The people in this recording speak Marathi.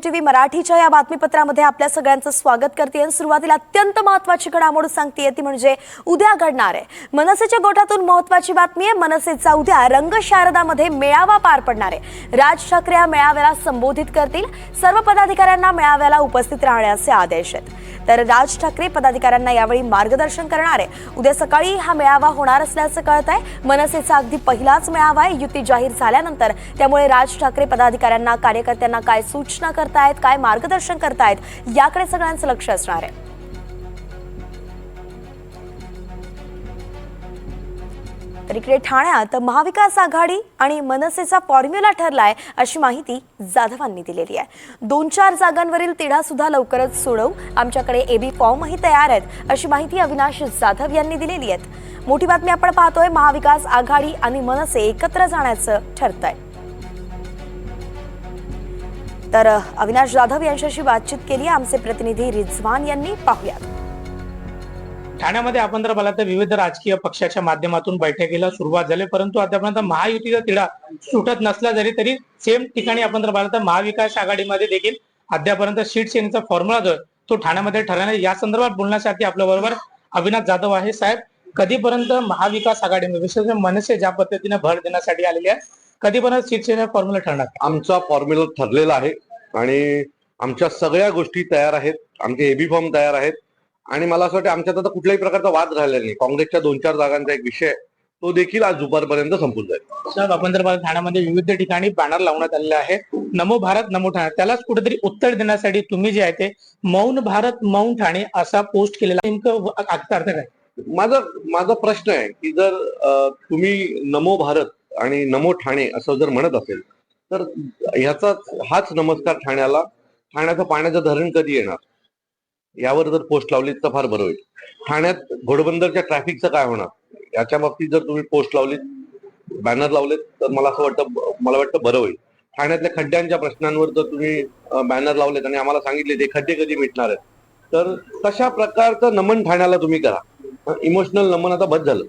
एनसीटीव्ही मराठीच्या या बातमीपत्रामध्ये आपल्या सगळ्यांचं स्वागत करते आणि सुरुवातीला अत्यंत महत्त्वाची घडामोड सांगते ती म्हणजे उद्या घडणार आहे मनसेच्या गोटातून महत्त्वाची बातमी आहे। मनसेचा उद्या रंगशारदामध्ये मेळावा पार पडणार आहे। राज ठाकरे या मेळाव्याला संबोधित करतील। सर्व पदाधिकाऱ्यांना मेळाव्याला उपस्थित राहण्याचे आदेश आहेत। तर राज ठाकरे पदाधिकाऱ्यांना यावेळी मार्गदर्शन करणार आहे। उद्या सकाळी हा मेळावा होणार असल्याचं कळतंय। मनसेचा अगदी पहिलाच मेळावा आहे युती जाहीर झाल्यानंतर, त्यामुळे राज ठाकरे पदाधिकाऱ्यांना कार्यकर्त्यांना काय सूचना करतायत, काय मार्गदर्शन करतायत याकडे सगळ्यांचं लक्ष असणार आहे। तर इकडे ठाण्यात महाविकास आघाडी आणि मनसेचा फॉर्म्युला ठरलाय अशी माहिती जाधवांनी दिलेली आहे। 2-4 जागांवरील तिढा सुद्धा लवकरच सोडवू, आमच्याकडे एबी फॉर्मही तयार आहेत अशी माहिती अविनाश जाधव यांनी दिलेली आहे। मोठी बातमी आपण पाहतोय, महाविकास आघाडी आणि मनसे एकत्र जाण्याचं ठरतंय। तर अविनाश जाधव यांच्याशी बातचीत केली आमचे प्रतिनिधी रिजवान यांनी, पाहूयात। ठाण्यामध्ये आपण जर पाहिलं तर विविध राजकीय पक्षाच्या माध्यमातून बैठकीला सुरुवात झाली, परंतु आतापर्यंत महायुतीचा तिढा सुटत नसला तरी सेम ठिकाणी आपण जर पाहिलं तर महाविकास आघाडीमध्ये देखील अद्यापर्यंत सीट शेअरिंगचा फॉर्म्युला जो तो ठाण्यामध्ये ठरला नाही। या संदर्भात बोलण्यासाठी आपल्या बरोबर अविनाश जाधव आहे। साहेब, कधीपर्यंत महाविकास आघाडीमध्ये विशेष मनसे ज्या पद्धतीने भर देण्यासाठी आलेली आहे, कधीपर्यंत सीट शेअरिंग फॉर्म्युला ठरणार? आमचा फॉर्म्युला ठरलेला आहे आणि आमच्या सगळ्या गोष्टी तयार आहेत, आमचे एबी फॉर्म तयार आहेत आणि मला असं वाटतं आमच्यात आता कुठल्याही प्रकारचा वाद राहिलेला नाही। काँग्रेसच्या 2-4 जागांचा एक विषय तो देखील आज दुपारपर्यंत संपून जाईल। साहेब, आपण जर ठाण्यामध्ये विविध ठिकाणी बॅनर लावण्यात आलेले आहे, नमो भारत नमो ठाणे, त्यालाच कुठेतरी उत्तर देण्यासाठी तुम्ही जे आहे ते मौन भारत मौन ठाणे असा पोस्ट केलेला, नेमकं अर्थ काय? माझा प्रश्न आहे की जर तुम्ही नमो भारत आणि नमो ठाणे असं जर म्हणत असेल तर हाच नमस्कार ठाण्याला, ठाण्याचं पाण्याचं धरण कधी येणार यावर जर पोस्ट लावली तर फार बरं होईल। ठाण्यात घोडबंदरच्या ट्रॅफिकचं काय होणार याच्या बाबतीत जर तुम्ही पोस्ट लावलीत, बॅनर लावलेत तर मला वाटतं बरं होईल। ठाण्यातल्या खड्ड्यांच्या प्रश्नांवर जर तुम्ही बॅनर लावलेत आणि आम्हाला सांगितले ते खड्डे कधी मिटणार आहेत, तर तशा प्रकारचं नमन ठाण्याला तुम्ही करा। इमोशनल नमन आता बस झालं।